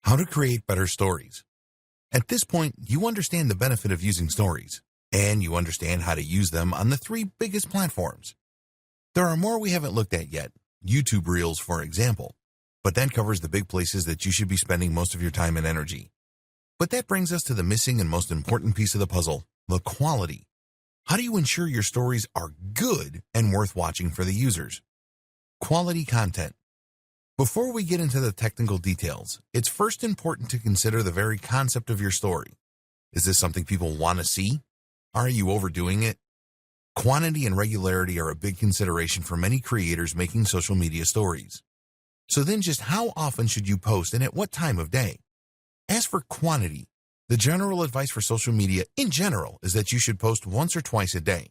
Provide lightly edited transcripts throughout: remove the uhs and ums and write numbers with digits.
How to create better stories. At this point, you understand the benefit of using stories, and you understand how to use them on the three biggest platforms. There are more we haven't looked at yet, YouTube Reels for example, but that covers the big places that you should be spending most of your time and energy. But that brings us to the missing and most important piece of the puzzle, the quality. How do you ensure your stories are good and worth watching for the users? Quality content. Before we get into the technical details, it's first important to consider the very concept of your story. Is this something people want to see? Are you overdoing it? Quantity and regularity are a big consideration for many creators making social media stories. So then just how often should you post and at what time of day? As for quantity, the general advice for social media in general is that you should post once or twice a day.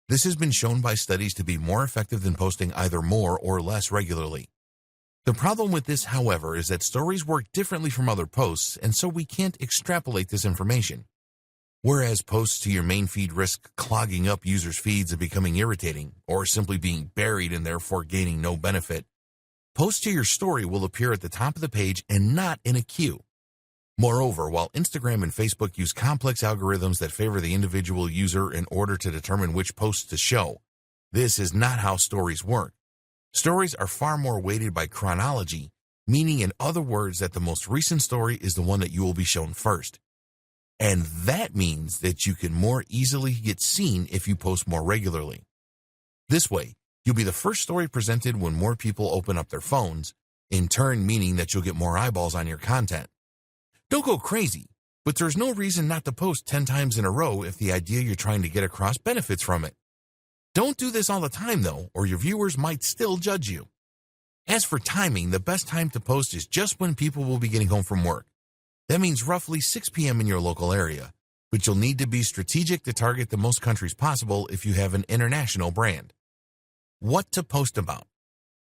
This has been shown by studies to be more effective than posting either more or less regularly. The problem with this, however, is that stories work differently from other posts, and so we can't extrapolate this information. Whereas posts to your main feed risk clogging up users' feeds and becoming irritating, or simply being buried and therefore gaining no benefit, posts to your story will appear at the top of the page and not in a queue. Moreover, while Instagram and Facebook use complex algorithms that favor the individual user in order to determine which posts to show, this is not how stories work. Stories are far more weighted by chronology, meaning in other words that the most recent story is the one that you will be shown first. And that means that you can more easily get seen if you post more regularly. This way, you'll be the first story presented when more people open up their phones, in turn meaning that you'll get more eyeballs on your content. Don't go crazy, but there's no reason not to post 10 times in a row if the idea you're trying to get across benefits from it. Don't do this all the time, though, or your viewers might still judge you. As for timing, the best time to post is just when people will be getting home from work. That means roughly 6 p.m. in your local area, but you'll need to be strategic to target the most countries possible if you have an international brand. What to post about?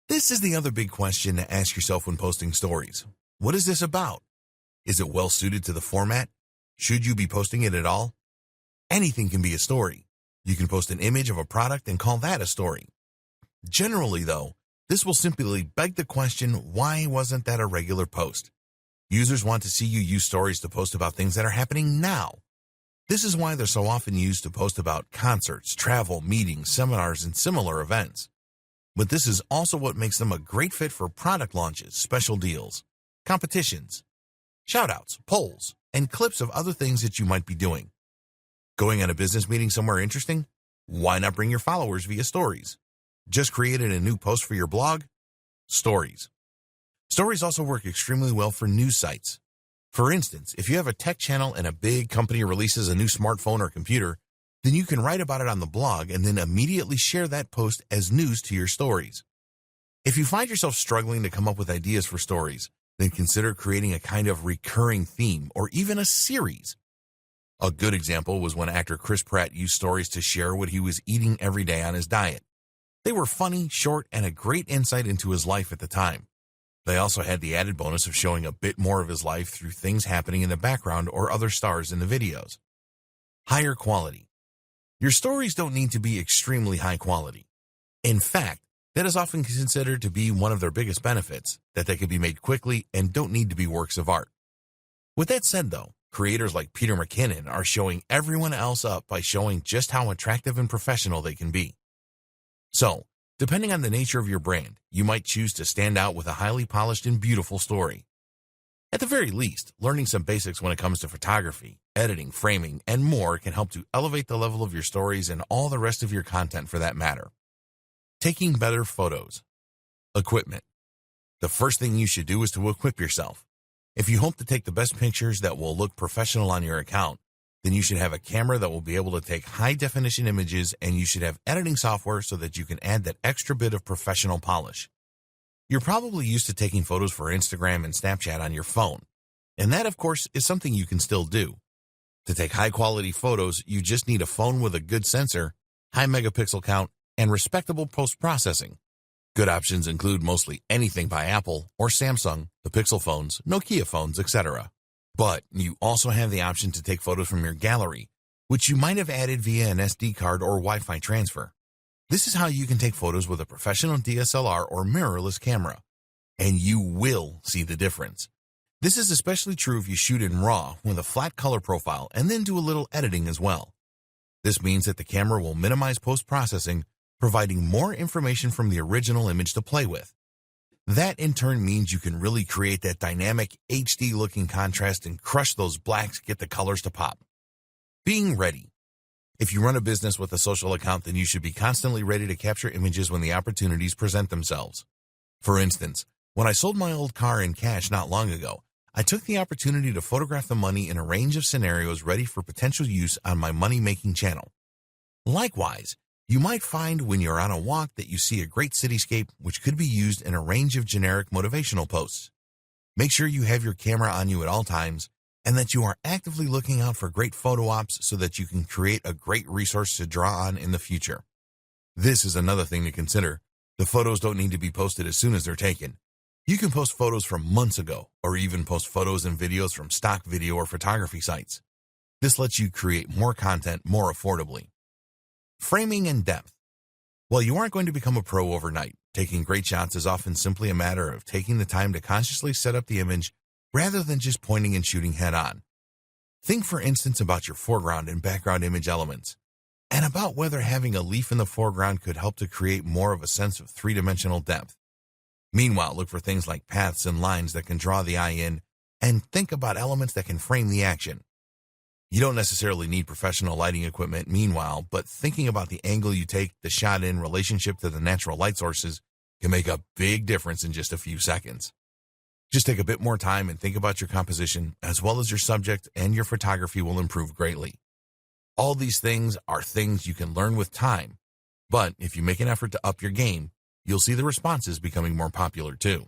This is the other big question to ask yourself when posting stories. What is this about? Is it well suited to the format? Should you be posting it at all? Anything can be a story. You can post an image of a product and call that a story. Generally, though, this will simply beg the question, why wasn't that a regular post? Users want to see you use stories to post about things that are happening now. This is why they're so often used to post about concerts, travel, meetings, seminars, and similar events. But this is also what makes them a great fit for product launches, special deals, competitions, shoutouts, polls, and clips of other things that you might be doing. Going on a business meeting somewhere interesting? Why not bring your followers via stories? Just created a new post for your blog? Stories. Stories also work extremely well for news sites. For instance, if you have a tech channel and a big company releases a new smartphone or computer, then you can write about it on the blog and then immediately share that post as news to your stories. If you find yourself struggling to come up with ideas for stories, then consider creating a kind of recurring theme or even a series. A good example was when actor Chris Pratt used stories to share what he was eating every day on his diet. They were funny, short, and a great insight into his life at the time. They also had the added bonus of showing a bit more of his life through things happening in the background or other stars in the videos. Higher quality. Your stories don't need to be extremely high quality. In fact, that is often considered to be one of their biggest benefits, that they can be made quickly and don't need to be works of art. With that said, though, creators like Peter McKinnon are showing everyone else up by showing just how attractive and professional they can be. So, depending on the nature of your brand, you might choose to stand out with a highly polished and beautiful story. At the very least, learning some basics when it comes to photography, editing, framing, and more can help to elevate the level of your stories and all the rest of your content for that matter. Taking better photos. Equipment. The first thing you should do is to equip yourself. If you hope to take the best pictures that will look professional on your account, then you should have a camera that will be able to take high-definition images, and you should have editing software so that you can add that extra bit of professional polish. You're probably used to taking photos for Instagram and Snapchat on your phone, and that, of course, is something you can still do. To take high-quality photos, you just need a phone with a good sensor, high megapixel count, and respectable post-processing. Good options include mostly anything by Apple or Samsung, the Pixel phones, Nokia phones, etc. But you also have the option to take photos from your gallery, which you might have added via an SD card or Wi-Fi transfer. This is how you can take photos with a professional DSLR or mirrorless camera, and you will see the difference. This is especially true if you shoot in RAW with a flat color profile and then do a little editing as well. This means that the camera will minimize post-processing, providing more information from the original image to play with. That in turn means you can really create that dynamic HD-looking contrast and crush those blacks, get the colors to pop. Being ready. If you run a business with a social account, then you should be constantly ready to capture images when the opportunities present themselves. For instance, when I sold my old car in cash not long ago, I took the opportunity to photograph the money in a range of scenarios ready for potential use on my money-making channel. Likewise, you might find when you're on a walk that you see a great cityscape which could be used in a range of generic motivational posts. Make sure you have your camera on you at all times and that you are actively looking out for great photo ops so that you can create a great resource to draw on in the future. This is another thing to consider. The photos don't need to be posted as soon as they're taken. You can post photos from months ago or even post photos and videos from stock video or photography sites. This lets you create more content more affordably. Framing and depth. While you aren't going to become a pro overnight, taking great shots is often simply a matter of taking the time to consciously set up the image rather than just pointing and shooting head on. Think for instance about your foreground and background image elements, and about whether having a leaf in the foreground could help to create more of a sense of three-dimensional depth. Meanwhile, look for things like paths and lines that can draw the eye in, and think about elements that can frame the action. You don't necessarily need professional lighting equipment meanwhile, but thinking about the angle you take the shot in relationship to the natural light sources can make a big difference in just a few seconds. Just take a bit more time and think about your composition, as well as your subject, and your photography will improve greatly. All these things are things you can learn with time, but if you make an effort to up your game, you'll see the responses becoming more popular too.